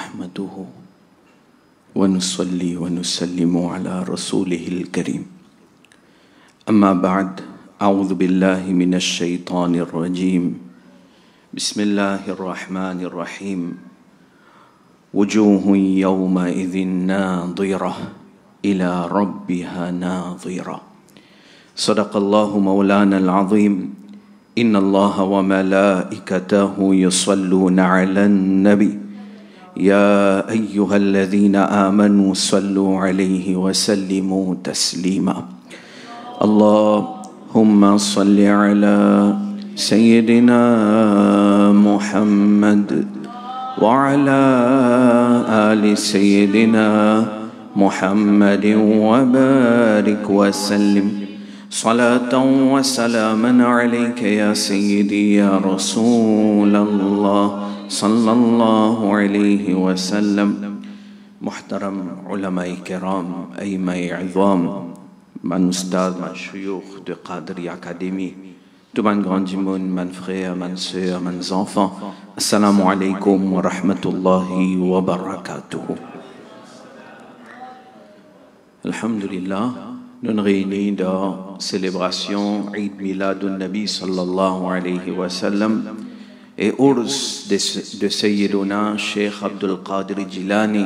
نحمده ونصلي ونسلم على رسوله الكريم أما بعد أعوذ بالله من الشيطان الرجيم بسم الله الرحمن الرحيم وجوه يومئذ ناظرة إلى ربها ناظرة صدق الله مولانا العظيم إن الله وملائكته يصلون على النبي يا أيها الذين آمنوا صلوا عليه وسلموا تسليما اللهم صل على سيدنا محمد وعلى آل سيدنا محمد وبارك وسلم صلاة وسلاما عليك يا سيدي يا رسول الله صلى الله عليه وسلم. محترم علماء كرام أئمة عظام من أستاذ من شيوخ de Qadri Academy, tout man grand monde, man frère, man sœur, man enfants, assalamu alaikum wa rahmatullahi wa barakatuh. Alhamdulillah, nous réunis dans célébration Eid Miladun Nabi sallallahu alayhi wa sallam et ours de Sayyiduna Cheikh Abdul Qadir Jilani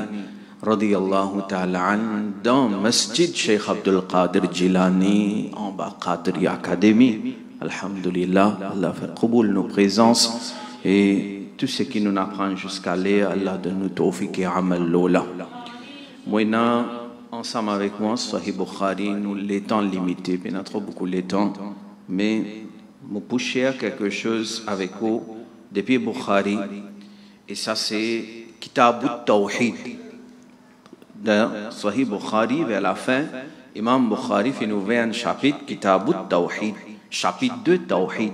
radiyallahu ta'ala an dans Masjid Cheikh Abdul Qadir Jilani en bas Qadri Academy. Alhamdulillah, Allah fait qaboul nos présences et tout ce qui nous apprend jusqu'à l'air, Allah de nous tawfiq et amal lola. Moi, ensemble avec moi, Sahih Bukhari, nous les temps limités, bien trop beaucoup les temps, mais nous pousser quelque chose avec vous depuis Bukhari, et ça c'est Kitab al-Tawhid. Dans Sahih Bukhari, vers la fin, Imam Bukhari fait nous un chapitre, Kitab al-Tawhid, chapitre 2 Tawhid.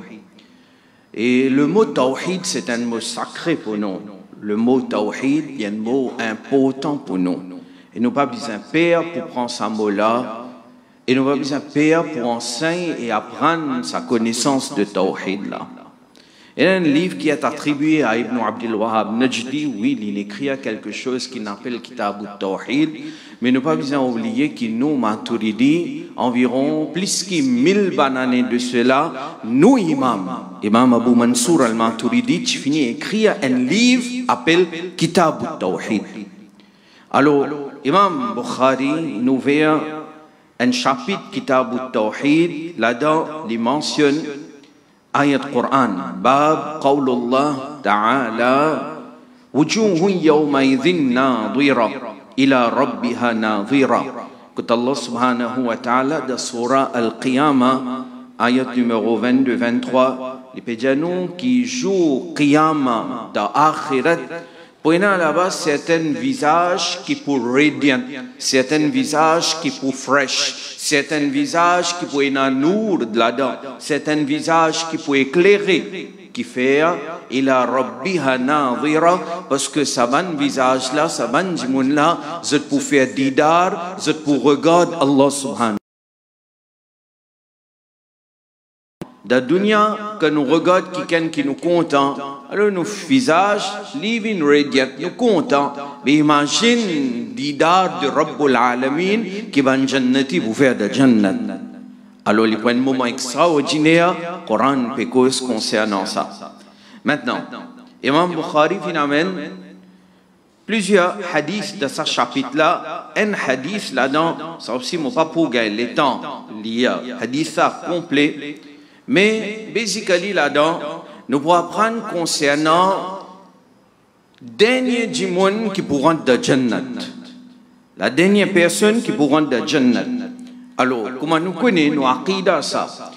Et le mot Tawhid, c'est un mot sacré pour nous. Le mot Tawhid est un mot important pour nous. Et nous n'avons pas besoin de père pour prendre ce mot-là. Et nous n'avons pas besoin de père pour enseigner et apprendre sa connaissance de Tawhid là. Il y a un livre qui est attribué à Ibn Abdul Wahhab Najdi, oui, il écrit quelque chose qu'il appelle Kitab al-Tawhid, mais nous n'avons pas besoin d'oublier qu'il nous, Maturidi, environ plus que 1000 années de cela, nous, Imam Abu Mansour al-Maturidi, qui finit écrire un livre appelé Kitab al-Tawhid. Alors, Imam Bukhari nous verra un chapitre Kitab al-Tawhid, là-dedans, il mentionne ayat Qur'an, Bab Qawlullah Ta'ala, Wujuhun yawmaidhin nadhira, ila rabbiha nadhira. Que Allah subhanahu wa ta'ala, dans Surah Al-Qiyamah, ayat numéro 22-23, les pédianos qui jouent Qiyamah dans Akhirat, prenant là-bas certains visages qui pour radiant, certains visages qui pour fresh, certains visages qui pour être nour de là-dedans, certains visages qui pour éclairer, qui fait il a rabbiha nadhira, parce que ça ban visage là, ça ban jimoun là, c'est pour faire didar, c'est pour regarder Allah subhanahu. Dans la dunya, quand nous regardons quelqu'un qui nous content, alors nos visages, living radiant, nous contents. Mais imagine didar de Rabbul Alamin qui va en jannati pour faire de jannat. Alors, il y a un moment extraordinaire, le Coran peut cause concernant ça. Maintenant, Imam Bukhari finalement plusieurs hadiths de ce chapitre-là. Un hadith là-dedans, ça aussi, moi pas pour gagner le temps, il y a un hadith complet. Mais, basically, là-dedans, nous pouvons apprendre concernant dernier du monde qui pourra rentrer dans Jannat. La dernière personne qui pourra rentrer dans Jannat. Alors, comment nous connaissons, nous aqida ça?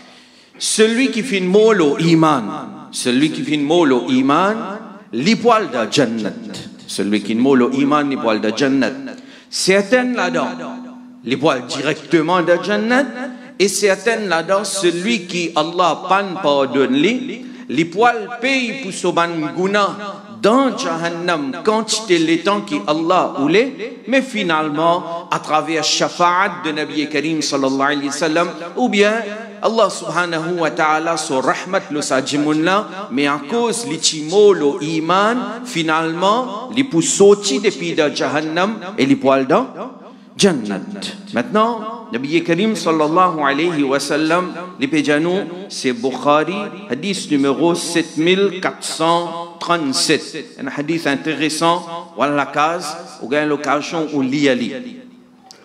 Celui qui fait molo iman, celui qui fait molo iman, l'ipwal dans Jannat. Celui qui fait molo iman, l'ipwal dans Jannat. Certaines là-dedans, l'ipwal directement dans Jannat. Et certaines là-dedans, celui qui Allah pan pardonne lui, les poils paye pour son ban guna dans Jahannam quantité les temps qu'Allah voulait, mais finalement à travers shafa'at de Nabi Karim sallallahu alayhi wa sallam, ou bien Allah subhanahu wa ta'ala son rahmat le sajimunla, mais à cause l'itimo le iman, finalement les pour sortir depuis de Jahannam et les poils dans Jannat. Maintenant, Nabi Karim sallallahu alayhi wa sallam, les péjanou, c'est Bukhari, hadith numéro 7437. Un hadith intéressant, voilà la case, on gagne l'occasion, on lit à lire.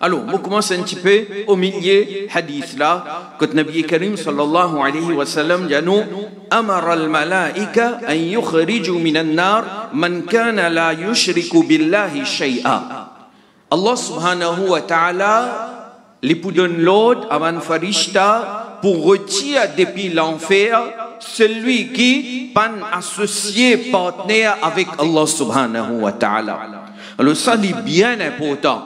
Alors, on commence un petit peu au milieu hadith là, quand Nabi Karim sallallahu alayhi wa sallam dit nous, amara al-malaika an yukhriju min an-nar man kana la yushriku billahi shay'a. Allah subhanahu wa ta'ala lui donne l'ordre à un farishta pour retirer depuis l'enfer celui qui pas associé partenaire avec Allah subhanahu wa ta'ala. Alors ça c'est bien important.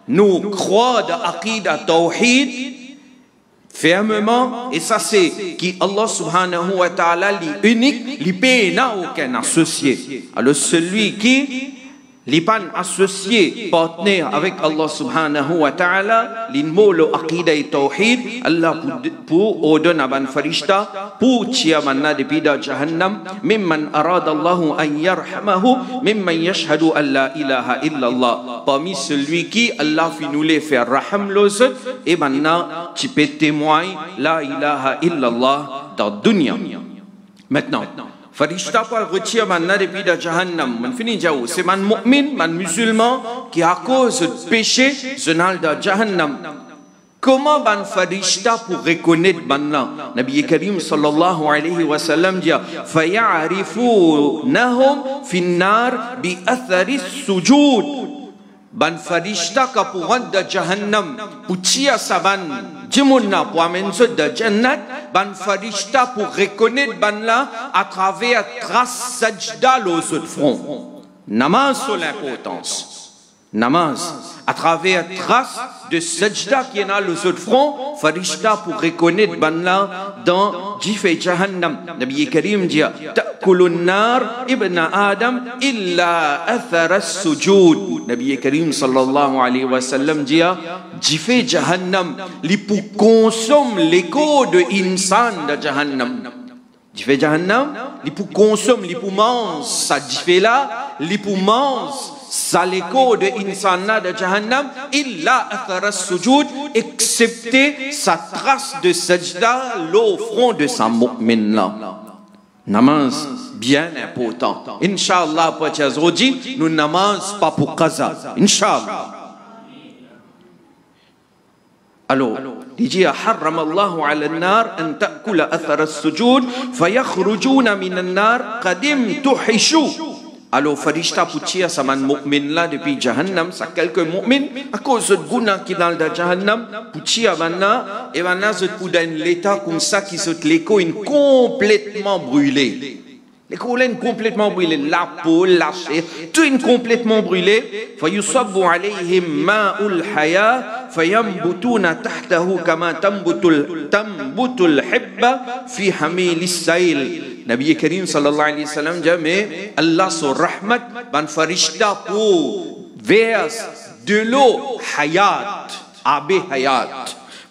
Nous croyons dans l'aqida tawhid fermement, et ça c'est qui Allah subhanahu wa ta'ala l'unique, il n'a aucun associé. Alors celui qui les pan associés, partenaires avec Allah subhanahu wa ta'ala, l'inmolo aqida et tawhid, Allah pour ordonner à ban farishta, pour tirer manna depuis da jahannam, mimman arada Allahu an yarhamahu, mimman yashhadu an la ilaha illallah. Parmi celui qui Allah fit nous les faire raham l'os, et manna tu peux témoigner la ilaha illallah dans dunya. Maintenant, farishta par retire manna depuis de Jahannam. Man finit jaou. C'est man mu'min, man musulman qui à cause de péché, zenal de Jahannam. Comment ban farishta pour reconnaître manna? Nabi Karim sallallahu alayhi wa sallam dit faya'rifunahum finnar bi athari sujud. Ban farishta ka pour rentrer de Jahannam, pour tirer sa ban jimunna pour amener de Jannat, ban farishta pour reconnaître ban là à travers trace sajda le front. Namaz sur l'importance. Namaz à travers trace de sajda qui est dans le front, farishta pour reconnaître ban là dans Jifé Jahannam. Nabi Karim dit ta'kulun nar ibn Adam illa athara sujud. Nabi Karim sallallahu alayhi wa sallam dit Jifé Jahannam li pour consomme l'écho de insan de Jahannam. Jifé Jahannam li pour consomme li pour mange ça jifé là li pour mange ça l'écho de insana de Jahannam illa athara sujud, excepté sa trace de sajda au front de sa mu'min là. Namaz bien important. Inch'Allah pour Tchazroji, nous namaz pas pour Qaza. Inch'Allah. Alors, il dit حرم الله على النار أن تأكل أثر السجود فيخرجون من النار قد امتحشوا. Alors, farishta pour tirer sa man mu'min là depuis Jahannam, ça quelques mu'min à cause de guna qui dans le Jahannam, pour tirer manna, et manna se pour dans l'état comme ça qui se l'écho complètement brûlé. Les collènes complètement brûlés, la peau, la chair, tout est complètement brûlé. فَيُصَبُّ عَلَيْهِمْ مَاءُ الْحَيَاةِ فَيَنْبُتُونَ تَحْتَهُ كَمَا تَنْبُتُ الْحِبَّةُ فِي حَمِيلِ السَّيْلِ. Nabi Karim sallallahu alayhi wa sallam dit mais Allah son rahmat ban farishta pour verse de l'eau hayat, abe hayat,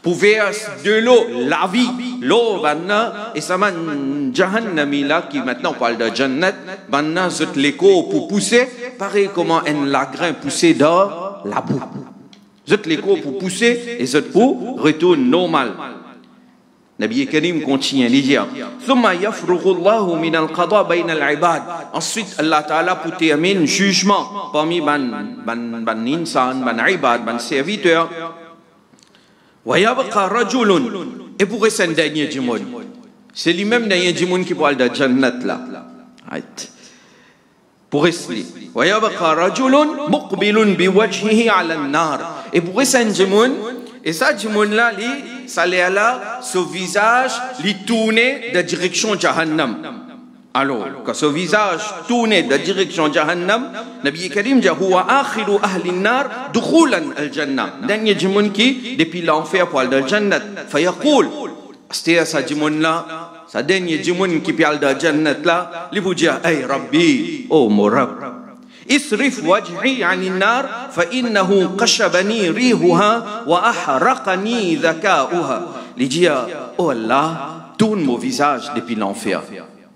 pour verse de l'eau la vie, l'eau banna et ça man jahannami là qui maintenant parle de jannat banna zot l'écho pour pousser pareil comment un lagrin pousser dans la boue, zot l'écho pour pousser et zot pour retourne normal. Nabi Karim continue, il dit ensuite Allah Ta'ala pour terminer jugement parmi ban insan, ban ibad, ban serviteur. Et pour eux c'est un dernier djimoun. C'est lui-même dernier djimoun qui parle de Jannat là. Pour eux c'est et pour eux c'est un djimoun. Et ça djimoun là, ça l'est là, son visage, il tourné de direction Jahannam. Alors, quand son visage tourné de direction Jahannam, Nabi Karim dit huwa akhiru ahli an-nar dukhulan al-jannah. Dernier djimoun qui depuis l'enfer pour aller dans le jannat. Fa yaqul, c'est ça djimoun là, ça dernier jimoun qui parle de Jannat là, il vous dit, hey Rabbi, oh mon Rabb, isrif wajhi anin nar, fa innahu qashabani rihuha wa ahraqani dhaka'uha. Il dit, oh Allah, tourne mon visage depuis l'enfer.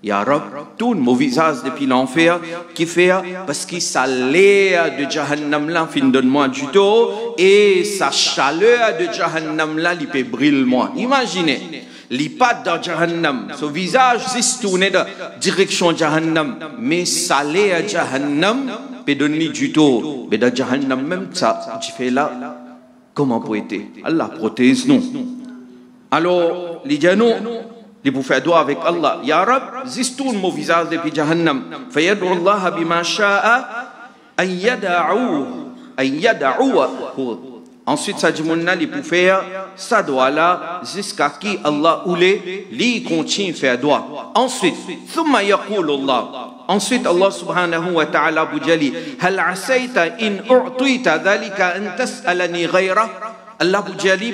Ya Rab, tourne mon visage depuis l'enfer, qui fait, parce que sa l'air de Jahannam là, fin donne-moi du tout, et sa chaleur de Jahannam là, il peut briller moi. Imaginez. Les pattes dans Jahannam, son visage s'est tourné dans la direction Jahannam, mais ça l'est à Jahannam, peut donner du tout. Mais dans Jahannam même, ça, tu fais là, comment pour être? Allah protège nous. Alors, les gens, ils peuvent faire doigt avec Allah. Ya Rab, zis tourne mon visage depuis Jahannam. Fayad'u Allah bima sha'a an yada'u. Ensuite, ça dit il peut faire ça doit là jusqu'à qui Allah oulé, lui continue faire doigt. Ensuite, thumma yaqulu Allah. Ensuite, Allah subhanahu wa ta'ala bujali, hal asayta in u'tita dhalika an tas'alani ghayra. Allah bujali,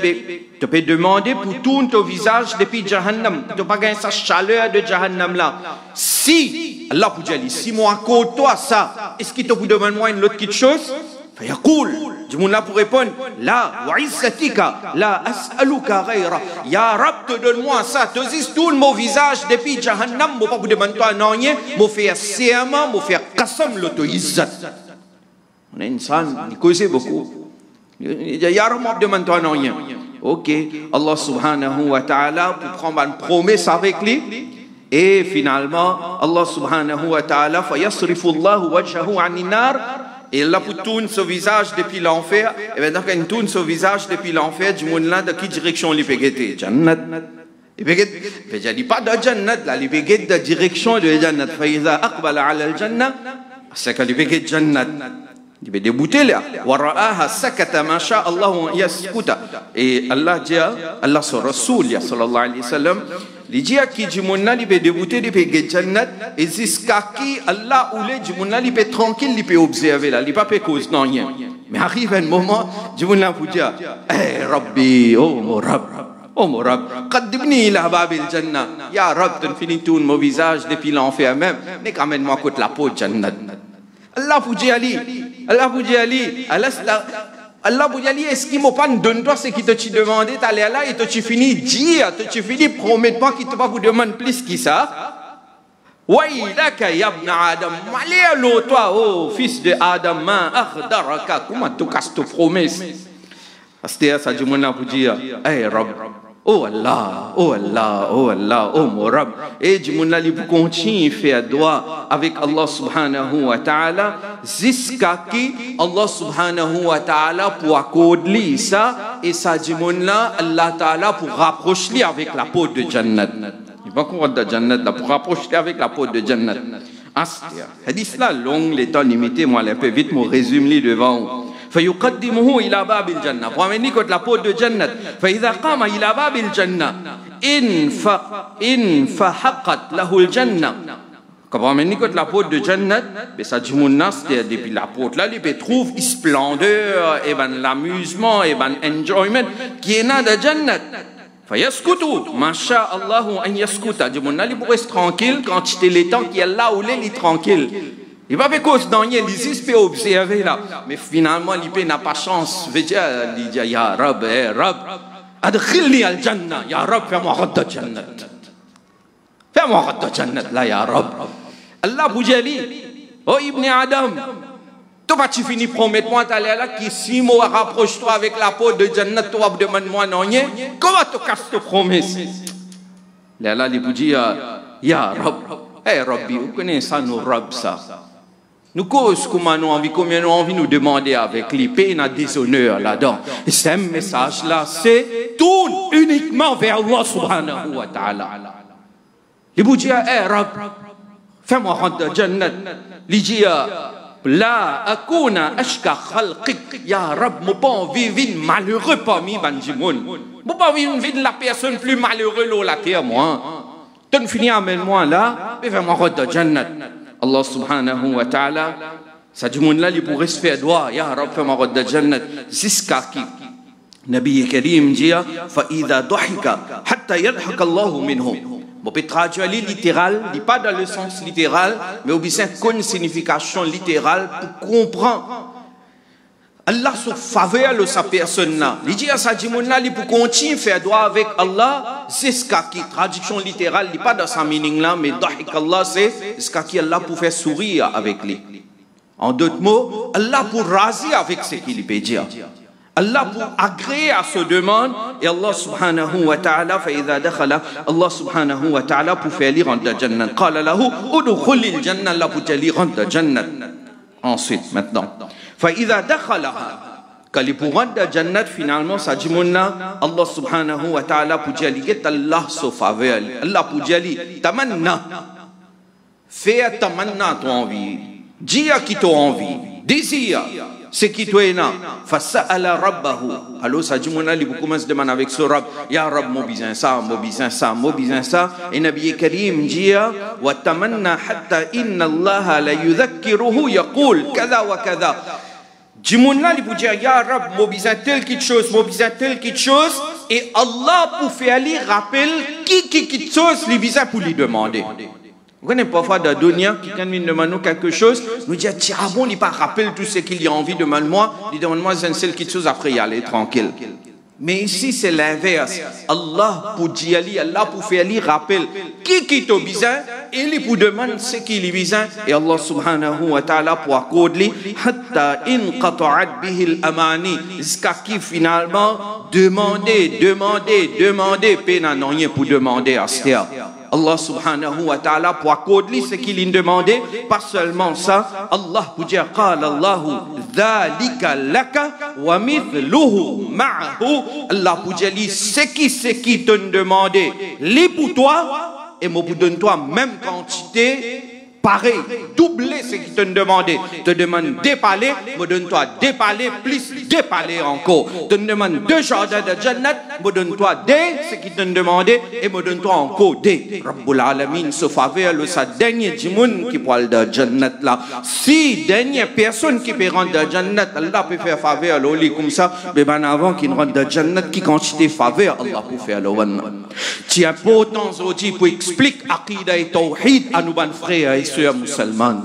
tu peux demander pour tourner ton visage depuis Jahannam. Tu peux pas gagner sa chaleur de Jahannam là. Si, Allah bujali, si moi accorde toi ça, est-ce qu'il te peut demander moi une autre petite chose? فيقول جمونا pour répondre la وعزتك لا أسألك غيره. Ya Rab, te donne-moi ça, te dis tout mon visage depuis Jahannam, moi pas vous demander toi non rien, moi faire serment, moi faire qasam l'auto izzat. On est insan, il cause beaucoup. Ya Rab, moi demande toi non rien. OK, Allah subhanahu wa ta'ala pour prendre une promesse avec lui. Et finalement, Allah subhanahu wa ta'ala فيصرف الله وجهه عن النار. Et là, pour tourner son visage depuis l'enfer, et bien, quand il tourne son visage depuis l'enfer, du monde là, de quelle direction il peut guetter? Jannat. Il peut guetter. Je ne dis pas de Jannat, là, il peut guetter de direction de Jannat. Faïza aqbala ala al-Jannah, c'est qu'il peut guetter Jannat. Il peut débouter là. Wara'aha sakata ma sha Allahu yaskuta. Et Allah dit, Allah son Rasoul, sallallahu alayhi wa sallam, il dit qui du monde là, il peut débouter, il peut guetter Jannat, et jusqu'à qui Allah ou les du monde là, il peut tranquille, il peut observer là, il peut pas cause non rien. Mais arrive un moment, du monde là pour dire, hey Rabbi, oh mon Rabb, oh mon Rabb, qaddibni ila babil Jannah. Ya Rabb, tu finis tout mon visage depuis l'enfer même, mais quand même moi côté la peau Jannat. Allah vous dit Ali, Allah vous dit Ali, Allah vous dit Ali, est-ce qu'il m'a pas donné toi ce qu'il te demandé, t'allais là et tu finis dire, tu finis promettre moi qu'il te pas vous demande plus que ça. Waylaka ya ibn Adam, malheur toi, oh fils de Adam, ma akhdaraka, comment tu casses ta promesse? Parce que ça dit mon vous dire, hey Rabb, oh Allah, oh Allah, oh Allah, oh mon Rabb. Et du monde là, il peut continuer à faire doigt avec Allah subhanahu wa ta'ala jusqu'à qui Allah subhanahu wa ta'ala pour accorder ça. Et ça du monde là, Allah ta'ala pour rapprocher avec la porte de Jannat. Il va qu'on de Jannat là pour rapprocher avec la porte de Jannat. Hadith là long, les temps limités, moi un peu vite, mon résumé devant vous. فيقدمه إلى باب الجنة فمن يكون لابد الجنة فإذا قام إلى باب الجنة إن فحقت له الجنة quand من يكون لابد الجنة بس أجمعنا depuis la porte là il peut trouver splendeur et ben l'amusement et ben enjoyment qui est dans la Jannah فيسكت ما شاء الله أن يسكت أجمعنا il peut rester tranquille quand il est le temps qui est là où il est tranquille. Il va faire cause dans rien, il peut observer là. Mais finalement, il n'a pas chance. Il dit, Ya Rab, Rab, adkhilni al-Jannah. Ya Rab, fais-moi radda Jannat. Fais-moi radda Jannat, là, Ya Rab. Allah vous dit, oh Ibn Adam, tu vas finir promettre-moi d'aller là, qui si moi rapproche-toi avec la peau de Jannat, tu vas me demander moi non rien. Comment tu casses ta promesse? Là, il vous dit, Ya Rab, hey Rabbi, vous connaissez ça, nos Rab, ça. Nous cause comment nous envie, combien nous envie nous demander avec l'épée et notre déshonneur là-dedans. Et ce message-là, c'est tourne uniquement vers Allah subhanahu wa ta'ala. Il vous dit, hey Rab, fais-moi rentrer dans Jannat. Il dit, la akuna ashka khalqik. Ya Rab, moi pas envie de vivre malheureux parmi Banjimoun. Moi pas envie de vivre la personne plus malheureuse de la terre, moi. Tu ne finis amène-moi là, et fais-moi rentrer dans Jannat. Allah subhanahu wa ta'ala, ça du monde là, il pourrait se faire doigt, Ya Rab, fais-moi rentrer dans Jannat, jusqu'à qui Nabi Karim dit, فَإِذَا ضَحِكَ حَتَّى يَضْحَكَ اللَّهُ مِنْهُ. On peut traduire littéral, pas dans le sens littéral, mais au besoin une signification littérale pour comprendre. Allah se faveur de sa personne. Il dit à sa dimona, il pour continuer à faire droit avec Allah, c'est ce qui est traduction littérale, il pas dans sa meaning là, mais dahik Allah, c'est ce qui Allah pour faire sourire avec lui. En d'autres mots, Allah pour raser avec ce qu'il peut dire. Allah pour agréer à ce demande, et Allah subhanahu wa ta'ala, Allah subhanahu wa ta'ala pour faire lire dans Jannah. Qala lahu, udkhulil Jannah, Allah pour faire lire dans Jannah. Ensuite, maintenant. فإذا دخلها quand il pour rentrer dans Jannat finalement ça dit Allah subhanahu wa ta'ala pour dire que Allah se faveur Allah pour dire tamanna fais tamanna ton envie dis à qui ton envie désire ce qui toi est là fasa'ala rabbahu alors ça dit il commence à demander avec ce Rabb ya Rabb mon besoin ça mon besoin ça mon besoin ça et Nabi Karim dit wa tamanna hatta inna Allah la yudhakkiruhu yaqul kadha wa kadha. Jimouna il vous dire ya Rab mon besoin tel quelque chose mon besoin tel quelque chose et Allah pour faire lui rappel qui quelque chose lui besoin pour lui demander. Vous connaissez parfois dans la dunya qui quand il demande quelque chose nous dit tiens bon il pas rappelle tout ce qu'il a envie de demander moi il demande moi une seule quelque chose après y aller tranquille. Mais ici c'est l'inverse. Allah pour dire Allah pour faire lui rappel qui t'a besoin et il pour demander ce qu'il a besoin et Allah subhanahu wa ta'ala pour accorder hatta in qata'at bihi al-amani jusqu'à qui finalement demander peine non rien pour demander à cela. Allah subhanahu wa ta'ala pour accorder ce qu'il a demandé pas seulement ça Allah pour dire qala Allahu dhalika laka wa mithluhu ma'ahu Allah pour dire ce qui te demandé li pour toi et moi pour donner toi même quantité pareil, doubler ce qui te demandait. Te demande dépaler, me donne-toi dépaler, plus dépaler encore. Te demande 2 jardins de Jannat, me donne-toi ce qui te demandait et me donne-toi encore des. Rabbul Alamin se faveur le sa dernier djimoun qui parle de Jannat là. Si dernière personne qui peut rentrer de Jannat, Allah peut faire faveur l'oli comme ça, mais ben avant qu'il rentre de Jannat, qui quantité faveur, Allah peut faire le one. C'est important aujourd'hui pour expliquer Aqida et Tawhid à nos frères et sœurs musulmanes.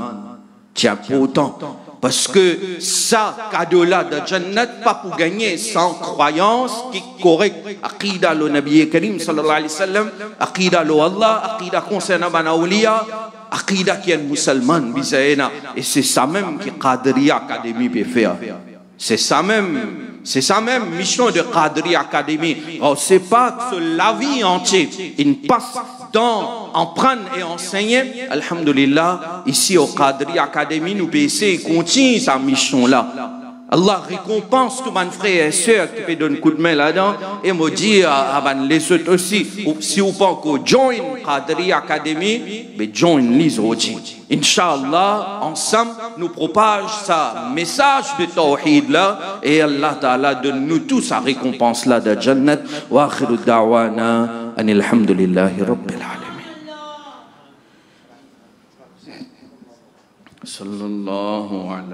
C'est important parce que ça, cadeau-là de Jannat, pas pour gagner sans croyance qui est correcte. Aqida le Nabi Karim sallallahu alayhi wa sallam, Aqida le Allah, Aqida concernant Banawliya, Aqida qui est musulman, et c'est ça même que Qadriya Academy peut faire. C'est ça même mission de Qadriya Academy. C'est pas que la vie entière, il passe dans en prendre et enseigner. Alhamdulillah, ici au Qadriya Academy, nous pouvons essayer et continuer sa mission là. Allah récompense tous mes frères et sœurs qui peuvent donner un coup de main là-dedans et me dire à les autres aussi, si vous pensez que join Qadriya Academy, mais join les autres. Inch'Allah, ensemble, nous propage ça message de Tawhid là et Allah Ta'ala donne nous tous sa récompense là de Jannat. Wa akhiru da'wana anil hamdulillahi rabbil alamin. Sallallahu alayhi